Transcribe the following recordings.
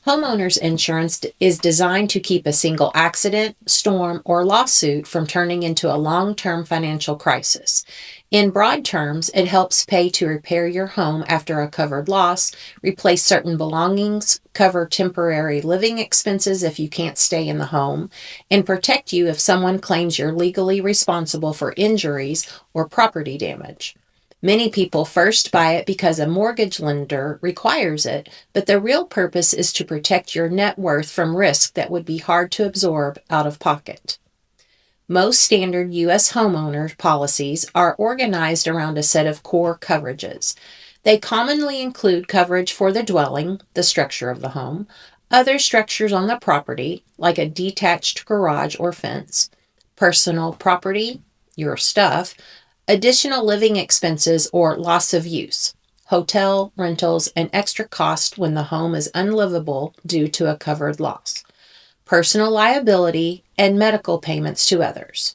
Homeowners insurance is designed to keep a single accident, storm, or lawsuit from turning into a long-term financial crisis. In broad terms, it helps pay to repair your home after a covered loss, replace certain belongings, cover temporary living expenses if you can't stay in the home, and protect you if someone claims you're legally responsible for injuries or property damage. Many people first buy it because a mortgage lender requires it, but the real purpose is to protect your net worth from risk that would be hard to absorb out of pocket. Most standard U.S. homeowner policies are organized around a set of core coverages. They commonly include coverage for the dwelling, the structure of the home, other structures on the property, like a detached garage or fence, personal property, your stuff, additional living expenses or loss of use, hotel, rentals, and extra cost when the home is unlivable due to a covered loss, personal liability, and medical payments to others.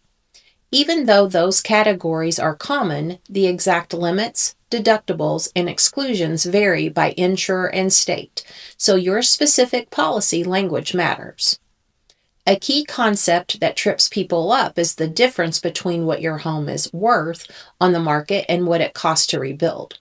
Even though those categories are common, the exact limits, deductibles, and exclusions vary by insurer and state, so your specific policy language matters. A key concept that trips people up is the difference between what your home is worth on the market and what it costs to rebuild.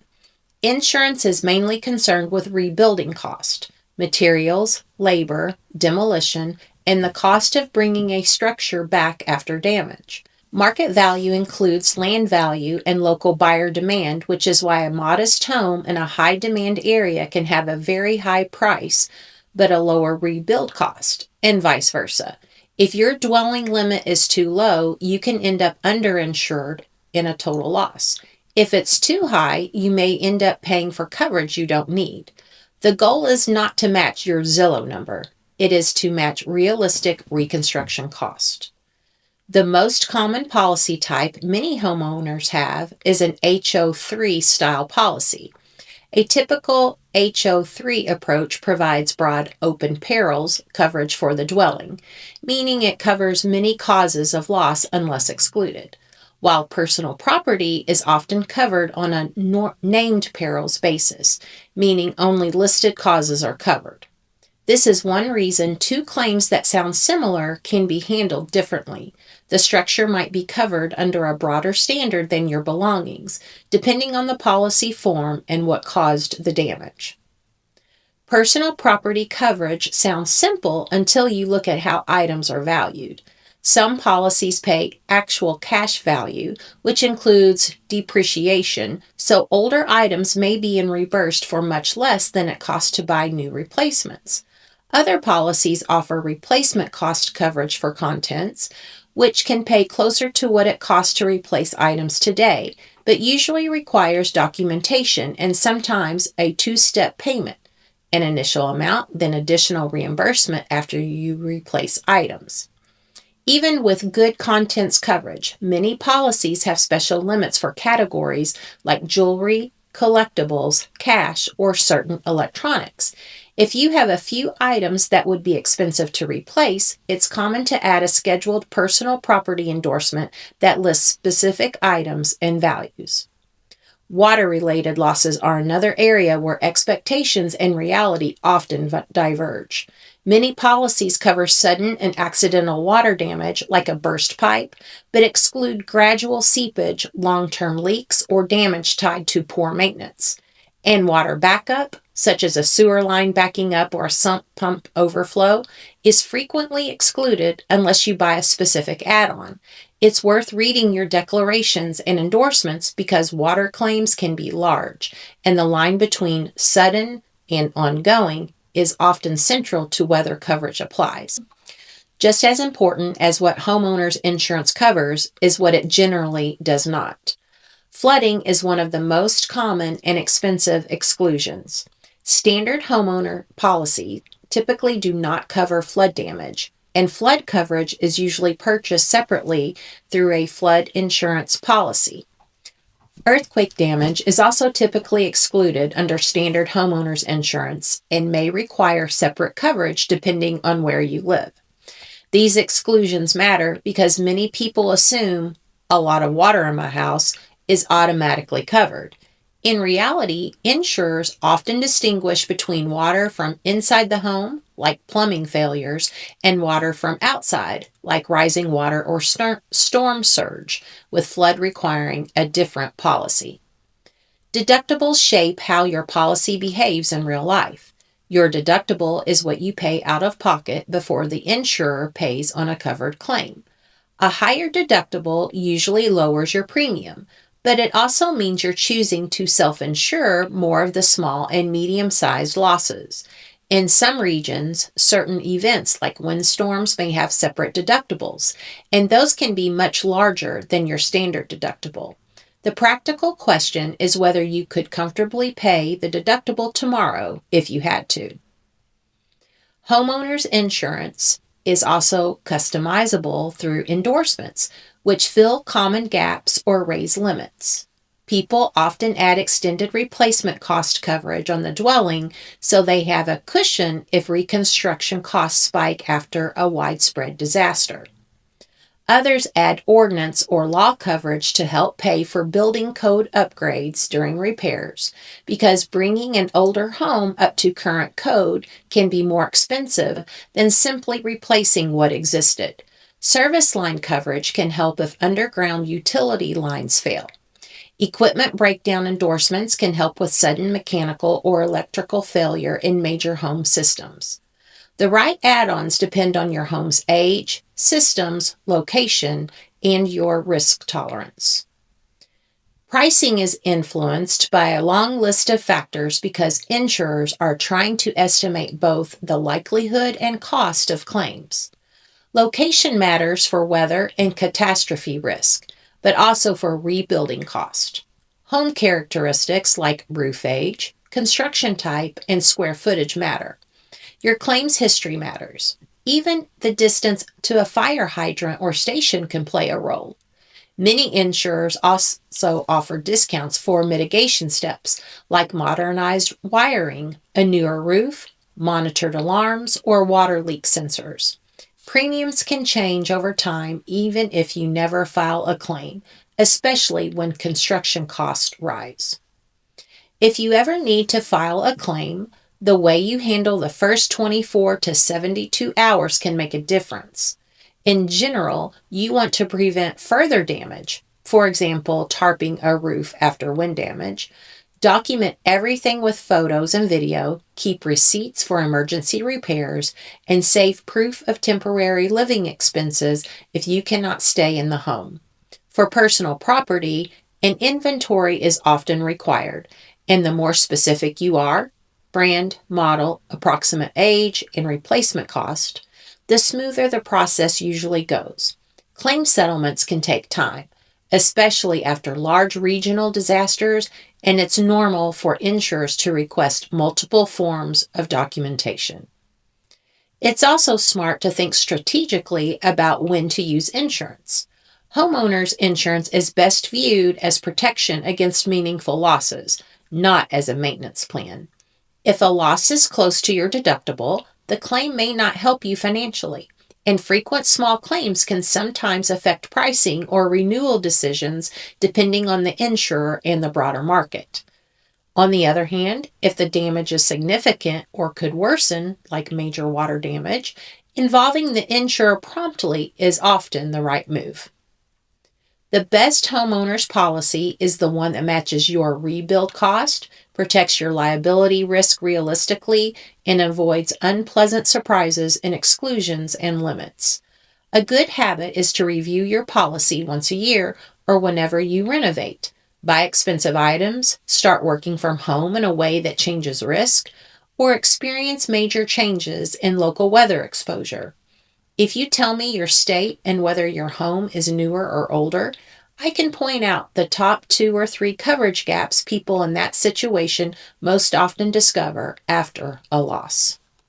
Insurance is mainly concerned with rebuilding cost, materials, labor, demolition, and the cost of bringing a structure back after damage. Market value includes land value and local buyer demand, which is why a modest home in a high demand area can have a very high price but a lower rebuild cost, and vice versa. If your dwelling limit is too low, you can end up underinsured in a total loss. If it's too high, you may end up paying for coverage you don't need. The goal is not to match your Zillow number. It is to match realistic reconstruction cost. The most common policy type many homeowners have is an HO3 style policy. A typical HO3 approach provides broad open perils coverage for the dwelling, meaning it covers many causes of loss unless excluded, while personal property is often covered on a named perils basis, meaning only listed causes are covered. This is one reason two claims that sound similar can be handled differently. The structure might be covered under a broader standard than your belongings, depending on the policy form and what caused the damage. Personal property coverage sounds simple until you look at how items are valued. Some policies pay actual cash value, which includes depreciation, so older items may be reimbursed for much less than it costs to buy new replacements. Other policies offer replacement cost coverage for contents, which can pay closer to what it costs to replace items today, but usually requires documentation and sometimes a two-step payment, an initial amount, then additional reimbursement after you replace items. Even with good contents coverage, many policies have special limits for categories like jewelry, collectibles, cash, or certain electronics. If you have a few items that would be expensive to replace, it's common to add a scheduled personal property endorsement that lists specific items and values. Water-related losses are another area where expectations and reality often diverge. Many policies cover sudden and accidental water damage, like a burst pipe, but exclude gradual seepage, long-term leaks, or damage tied to poor maintenance. And water backup, such as a sewer line backing up or a sump pump overflow, is frequently excluded unless you buy a specific add-on. It's worth reading your declarations and endorsements because water claims can be large, and the line between sudden and ongoing is often central to whether coverage applies. Just as important as what homeowners insurance covers is what it generally does not. Flooding is one of the most common and expensive exclusions. Standard homeowner policies typically do not cover flood damage, and flood coverage is usually purchased separately through a flood insurance policy. Earthquake damage is also typically excluded under standard homeowners insurance and may require separate coverage depending on where you live. These exclusions matter because many people assume a lot of water in my house is automatically covered. In reality, insurers often distinguish between water from inside the home, like plumbing failures, and water from outside, like rising water or storm surge, with flood requiring a different policy. Deductibles shape how your policy behaves in real life. Your deductible is what you pay out of pocket before the insurer pays on a covered claim. A higher deductible usually lowers your premium, but it also means you're choosing to self-insure more of the small and medium-sized losses. In some regions, certain events like windstorms may have separate deductibles, and those can be much larger than your standard deductible. The practical question is whether you could comfortably pay the deductible tomorrow if you had to. Homeowners insurance is also customizable through endorsements, which fill common gaps or raise limits. People often add extended replacement cost coverage on the dwelling so they have a cushion if reconstruction costs spike after a widespread disaster. Others add ordinance or law coverage to help pay for building code upgrades during repairs, because bringing an older home up to current code can be more expensive than simply replacing what existed. Service line coverage can help if underground utility lines fail. Equipment breakdown endorsements can help with sudden mechanical or electrical failure in major home systems. The right add-ons depend on your home's age, systems, location, and your risk tolerance. Pricing is influenced by a long list of factors because insurers are trying to estimate both the likelihood and cost of claims. Location matters for weather and catastrophe risk, but also for rebuilding cost. Home characteristics like roof age, construction type, and square footage matter. Your claim's history matters. Even the distance to a fire hydrant or station can play a role. Many insurers also offer discounts for mitigation steps, like modernized wiring, a newer roof, monitored alarms, or water leak sensors. Premiums can change over time even if you never file a claim, especially when construction costs rise. If you ever need to file a claim, the way you handle the first 24 to 72 hours can make a difference. In general, you want to prevent further damage, for example, tarping a roof after wind damage. Document everything with photos and video, keep receipts for emergency repairs, and save proof of temporary living expenses if you cannot stay in the home. For personal property, an inventory is often required, and the more specific you are, brand, model, approximate age, and replacement cost, the smoother the process usually goes. Claim settlements can take time, especially after large regional disasters, and it's normal for insurers to request multiple forms of documentation. It's also smart to think strategically about when to use insurance. Homeowners insurance is best viewed as protection against meaningful losses, not as a maintenance plan. If a loss is close to your deductible, the claim may not help you financially, and frequent small claims can sometimes affect pricing or renewal decisions depending on the insurer and the broader market. On the other hand, if the damage is significant or could worsen, like major water damage, involving the insurer promptly is often the right move. The best homeowner's policy is the one that matches your rebuild cost, protects your liability risk realistically, and avoids unpleasant surprises in exclusions and limits. A good habit is to review your policy once a year or whenever you renovate, buy expensive items, start working from home in a way that changes risk, or experience major changes in local weather exposure. If you tell me your state and whether your home is newer or older, I can point out the top 2 or 3 coverage gaps people in that situation most often discover after a loss.